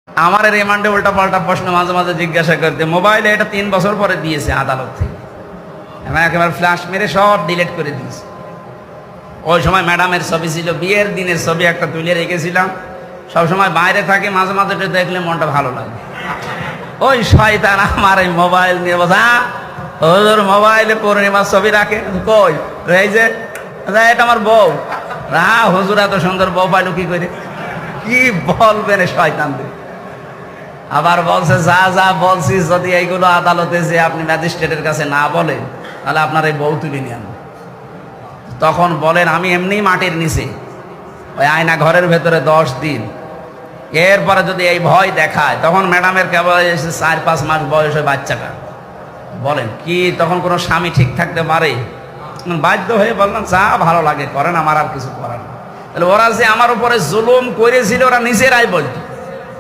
আমার রিমান্ডে উল্টা পাল্টা প্রশ্ন মাঝে মাঝে জিজ্ঞাসা করতে, মোবাইলে এটা 3 বছর পরে দিয়েছে আদালত থেকে, আমি একেবারে ফ্ল্যাশ মেরে সব ডিলিট করে দিয়েছি। ওই সময় ম্যাডামের ছবি ছিল, বিয়ের দিনের ছবি একটা তুলে রেখেছিলাম। সবসময় বাইরে থাকে, মাঝে মাঝে একটু দেখলে মনটা ভালো লাগে। ওই শয়তান আমার এই মোবাইল নিয়ে বসা, হুজুর মোবাইলে পূর্ণিমার ছবি রাখে। কই এই যে এটা আমার বউ। হুজুর এত সুন্দর বউ পাইলো কি করে? কি বলবেন শয়তানদের। আবার বলছে, যা যা বলছি যদি এইগুলো আদালতে যে আপনি ম্যাজিস্ট্রেটের কাছে না বলেন, তাহলে আপনার এই বউ তুলে নিয়ে আনবো। তখন বলেন, আমি এমনি মাটির নিচে ওই আয়না ঘরের ভেতরে 10 দিন, এরপরে যদি এই ভয় দেখায়, তখন ম্যাডামের কেবল 4-5 মাস বয়স হয় বাচ্চাটা। বলেন কি তখন কোনো স্বামী ঠিক থাকতে পারে? বাধ্য হয়ে বললাম, যা ভালো লাগে করেন, আমার আর কিছু করার না। তাহলে ওরা যে আমার উপরে জুলুম করেছিল, ওরা নিজেরাই বলতো